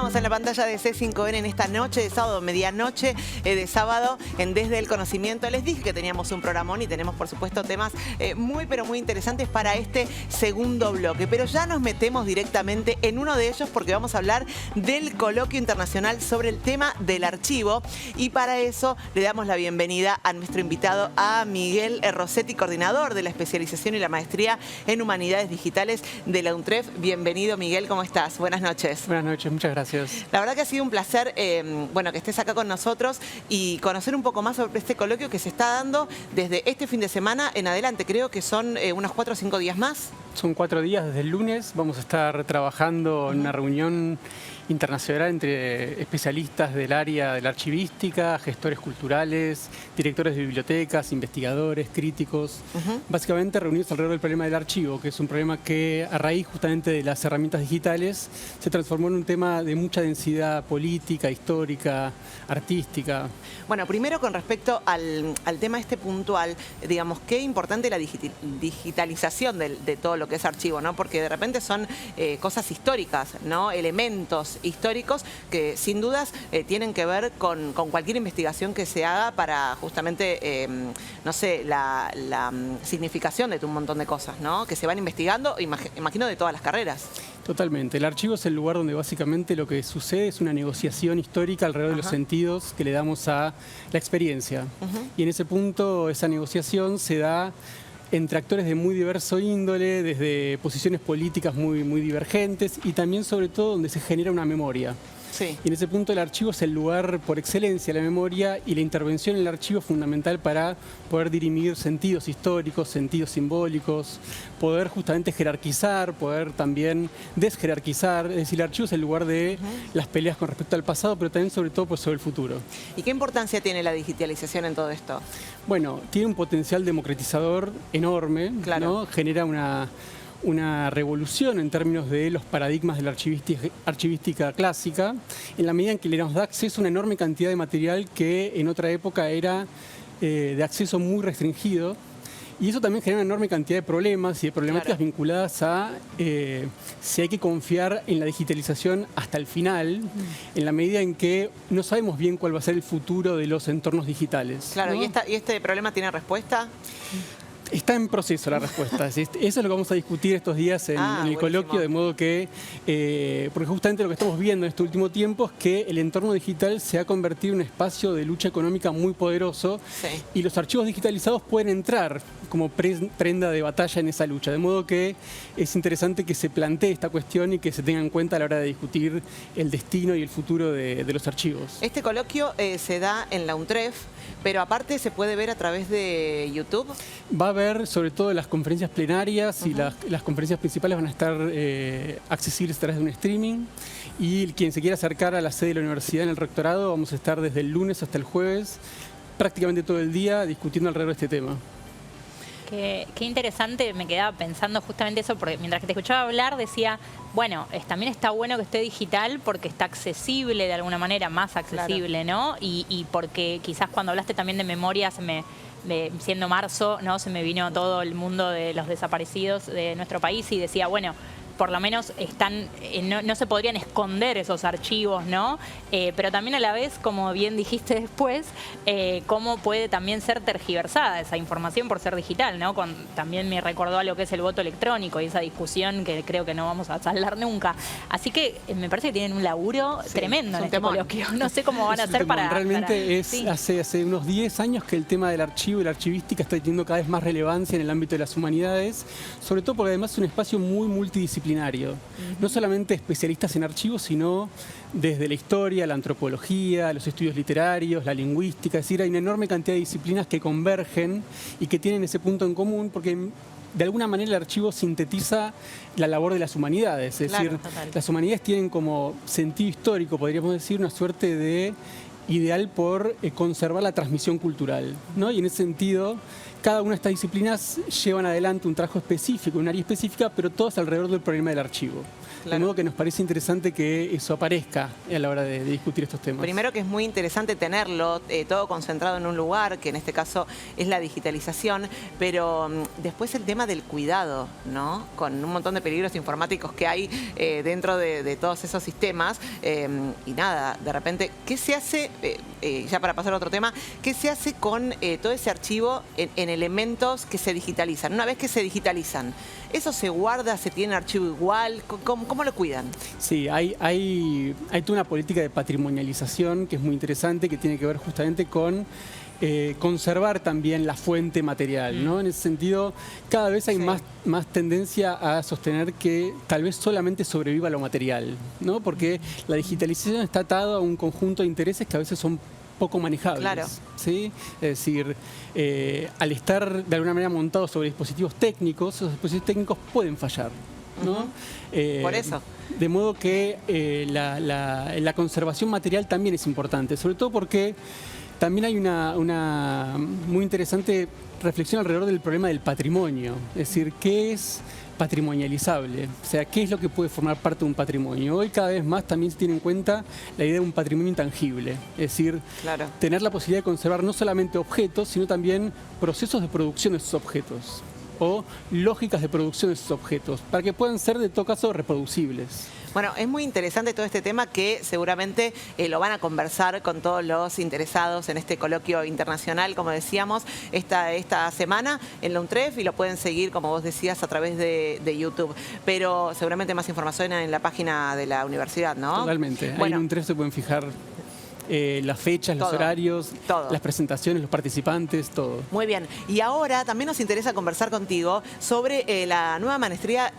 Estamos en la pantalla de C5N en esta noche de sábado, medianoche de sábado, en Desde el Conocimiento. Les dije que teníamos un programón y tenemos, por supuesto, temas pero muy interesantes para este segundo bloque. Pero ya nos metemos directamente en uno de ellos porque vamos a hablar del coloquio internacional sobre el tema del archivo. Y para eso le damos la bienvenida a nuestro invitado, a Miguel Rossetti, coordinador de la especialización y la maestría en Humanidades Digitales de la UNTREF. Bienvenido, Miguel, ¿cómo estás? Buenas noches. Buenas noches, muchas gracias. La verdad que ha sido un placer que estés acá con nosotros y conocer un poco más sobre este coloquio que se está dando desde este fin de semana en adelante. Creo que son unos 4 o 5 días más. Son 4 días desde el lunes. Vamos a estar trabajando en una reunión internacional entre especialistas del área de la archivística, gestores culturales, directores de bibliotecas, investigadores, críticos. Básicamente reunidos alrededor del problema del archivo, que es un problema que a raíz justamente de las herramientas digitales se transformó en un tema de mucha densidad política, histórica, artística. Bueno, primero con respecto al tema este puntual, digamos, qué importante la digitalización de todo lo que es archivo, ¿no? Porque de repente son cosas históricas, ¿no? Elementos históricos que sin dudas tienen que ver con cualquier investigación que se haga para justamente, no sé, la significación de un montón de cosas, ¿no? Que se van investigando, imagino, de todas las carreras. Totalmente. El archivo es el lugar donde básicamente lo que sucede es una negociación histórica alrededor de los sentidos que le damos a la experiencia. Y en ese punto esa negociación se da entre actores de muy diverso índole, desde posiciones políticas muy divergentes y también, sobre todo, donde se genera una memoria. Sí. Y en ese punto el archivo es el lugar por excelencia de la memoria, y la intervención en el archivo es fundamental para poder dirimir sentidos históricos, sentidos simbólicos, poder justamente jerarquizar, poder también desjerarquizar. Es decir, el archivo es el lugar de las peleas con respecto al pasado, pero también sobre todo sobre el futuro. ¿Y qué importancia tiene la digitalización en todo esto? Bueno, tiene un potencial democratizador enorme, claro, ¿no? Genera una revolución en términos de los paradigmas de la archivística clásica, en la medida en que le nos da acceso a una enorme cantidad de material que en otra época era de acceso muy restringido. Y eso también genera una enorme cantidad de problemas y de problemáticas vinculadas a si hay que confiar en la digitalización hasta el final, en la medida en que no sabemos bien cuál va a ser el futuro de los entornos digitales. Claro, ¿no? ¿Y este problema tiene respuesta? Está en proceso la respuesta. Eso es lo que vamos a discutir estos días en el coloquio, de modo que, porque justamente lo que estamos viendo en este último tiempo es que el entorno digital se ha convertido en un espacio de lucha económica muy poderoso, y los archivos digitalizados pueden entrar como prenda de batalla en esa lucha. De modo que es interesante que se plantee esta cuestión y que se tenga en cuenta a la hora de discutir el destino y el futuro de los archivos. Este coloquio se da en la UNTREF, pero aparte se puede ver a través de YouTube. Va a haber sobre todo las conferencias plenarias y las conferencias principales van a estar accesibles a través de un streaming, y quien se quiera acercar a la sede de la universidad en el rectorado, vamos a estar desde el lunes hasta el jueves prácticamente todo el día discutiendo alrededor de este tema. Qué interesante, me quedaba pensando justamente eso, porque mientras que te escuchaba hablar decía, bueno, también está bueno que esté digital porque está accesible de alguna manera, más accesible, ¿no? Y porque quizás cuando hablaste también de memoria, siendo marzo, ¿no? Se me vino todo el mundo de los desaparecidos de nuestro país y decía, bueno, por lo menos están, no se podrían esconder esos archivos, ¿no? Pero también a la vez, como bien dijiste después, cómo puede también ser tergiversada esa información por ser digital, ¿no? También me recordó a lo que es el voto electrónico y esa discusión que creo que no vamos a saldar nunca. Así que me parece que tienen un laburo tremendo en este coloquio. No sé cómo van a hacer para... Realmente hace unos 10 años que el tema del archivo y la archivística está teniendo cada vez más relevancia en el ámbito de las humanidades, sobre todo porque además es un espacio muy multidisciplinario. No solamente especialistas en archivos, sino desde la historia, la antropología, los estudios literarios, la lingüística. Es decir, hay una enorme cantidad de disciplinas que convergen y que tienen ese punto en común, porque de alguna manera el archivo sintetiza la labor de las humanidades. Es decir, las humanidades tienen como sentido histórico, podríamos decir, una suerte de ideal por conservar la transmisión cultural, ¿no? Y en ese sentido, cada una de estas disciplinas llevan adelante un trabajo específico, un área específica, pero todas alrededor del problema del archivo. De modo que nos parece interesante que eso aparezca a la hora de discutir estos temas. Primero que es muy interesante tenerlo todo concentrado en un lugar, que en este caso es la digitalización, pero después el tema del cuidado, ¿no? Con un montón de peligros informáticos que hay dentro de todos esos sistemas. Y nada, de repente, ¿qué se hace, ya para pasar a otro tema, qué se hace con todo ese archivo en elementos que se digitalizan? Una vez que se digitalizan, ¿eso se guarda, se tiene archivo igual? ¿Cómo lo cuidan? Sí, hay toda una política de patrimonialización que es muy interesante, que tiene que ver justamente con conservar también la fuente material, ¿no? En ese sentido, cada vez hay más tendencia a sostener que tal vez solamente sobreviva lo material, ¿no? Porque la digitalización está atada a un conjunto de intereses que a veces son poco manejables. Claro. ¿Sí? Es decir, al estar de alguna manera montados sobre dispositivos técnicos, esos dispositivos técnicos pueden fallar, ¿no? Por eso. De modo que la conservación material también es importante, sobre todo porque también hay una muy interesante reflexión alrededor del problema del patrimonio. Es decir, ¿qué es patrimonializable? O sea, ¿qué es lo que puede formar parte de un patrimonio? Hoy cada vez más también se tiene en cuenta la idea de un patrimonio intangible. Es decir, tener la posibilidad de conservar no solamente objetos, sino también procesos de producción de esos objetos o lógicas de producción de esos objetos, para que puedan ser, de todo caso, reproducibles. Bueno, es muy interesante todo este tema que seguramente lo van a conversar con todos los interesados en este coloquio internacional, como decíamos, esta semana en la UNTREF, y lo pueden seguir, como vos decías, a través de YouTube. Pero seguramente más información en la página de la universidad, ¿no? Totalmente. Bueno, ahí en UNTREF se pueden fijar las fechas, los horarios, las presentaciones, los participantes, todo. Muy bien. Y ahora también nos interesa conversar contigo sobre la nueva maestría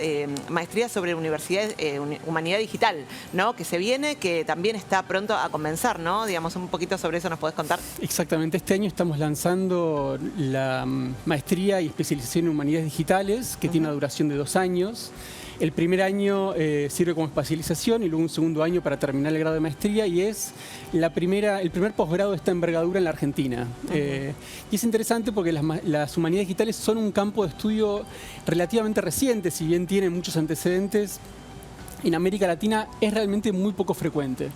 sobre Humanidad Digital, ¿no? Que se viene, que también está pronto a comenzar, ¿no? Digamos, un poquito sobre eso nos podés contar. Exactamente. Este año estamos lanzando la maestría y especialización en Humanidades Digitales, que tiene una duración de 2 años. El primer año sirve como especialización y luego un segundo año para terminar el grado de maestría, y es el primer posgrado de esta envergadura en la Argentina. Y es interesante porque las humanidades digitales son un campo de estudio relativamente reciente, si bien tienen muchos antecedentes. En América Latina es realmente muy poco frecuente.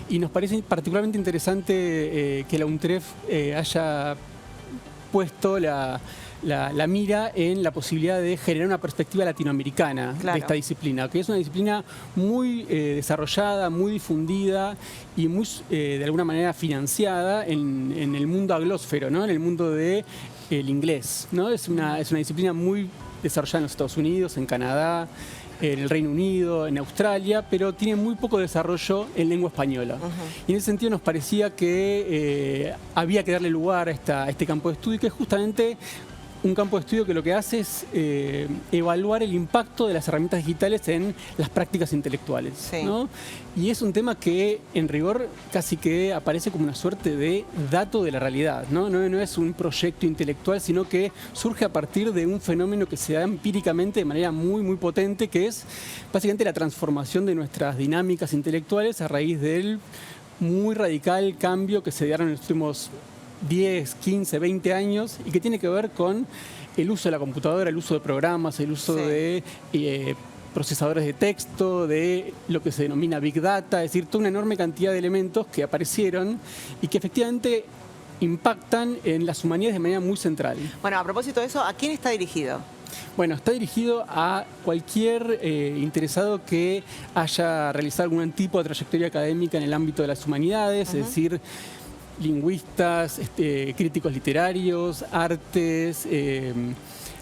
Y nos parece particularmente interesante que la UNTREF haya puesto la mira en la posibilidad de generar una perspectiva latinoamericana de esta disciplina, que es una disciplina muy desarrollada, muy difundida y muy, de alguna manera, financiada en el mundo anglósfero, ¿no? En el mundo del inglés, ¿no? Es una disciplina muy desarrollada en los Estados Unidos, en Canadá, en el Reino Unido, en Australia, pero tiene muy poco desarrollo en lengua española. Y en ese sentido nos parecía que había que darle lugar a este campo de estudio, que es justamente un campo de estudio que lo que hace es evaluar el impacto de las herramientas digitales en las prácticas intelectuales, ¿no? Y es un tema que, en rigor, casi que aparece como una suerte de dato de la realidad, ¿no? No es un proyecto intelectual, sino que surge a partir de un fenómeno que se da empíricamente de manera muy, muy potente, que es básicamente la transformación de nuestras dinámicas intelectuales a raíz del muy radical cambio que se dieron en los últimos 10, 15, 20 años, y que tiene que ver con el uso de la computadora, el uso de programas, el uso de procesadores de texto, de lo que se denomina Big Data, es decir, toda una enorme cantidad de elementos que aparecieron y que efectivamente impactan en las humanidades de manera muy central. Bueno, a propósito de eso, ¿a quién está dirigido? Bueno, está dirigido a cualquier interesado que haya realizado algún tipo de trayectoria académica en el ámbito de las humanidades, es decir, lingüistas, críticos literarios, artes,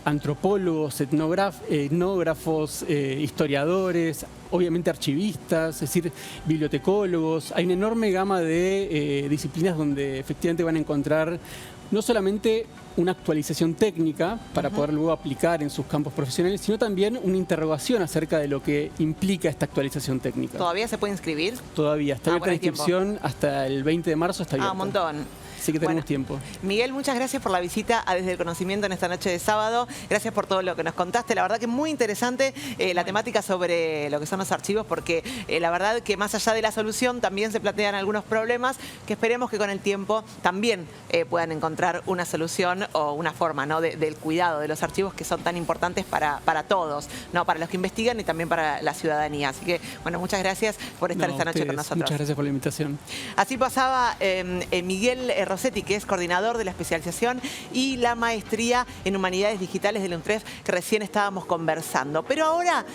antropólogos, etnógrafos, historiadores, obviamente archivistas, es decir, bibliotecólogos. Hay una enorme gama de disciplinas donde efectivamente van a encontrar no solamente una actualización técnica para poder luego aplicar en sus campos profesionales, sino también una interrogación acerca de lo que implica esta actualización técnica. ¿Todavía se puede inscribir? Todavía, está abierta la inscripción hasta el 20 de marzo, está abierta. Un montón. Así que tenemos tiempo. Miguel, muchas gracias por la visita a Desde el Conocimiento en esta noche de sábado. Gracias por todo lo que nos contaste. La verdad que muy interesante la temática sobre lo que son los archivos, porque la verdad que más allá de la solución también se plantean algunos problemas que esperemos que con el tiempo también puedan encontrar una solución o una forma, ¿no?, del cuidado de los archivos, que son tan importantes para todos, ¿no?, para los que investigan y también para la ciudadanía. Así que, bueno, muchas gracias por estar esta noche con nosotros. Muchas gracias por la invitación. Así pasaba Miguel Rossetti, que es coordinador de la especialización y la maestría en Humanidades Digitales de la UNTREF, que recién estábamos conversando. Pero ahora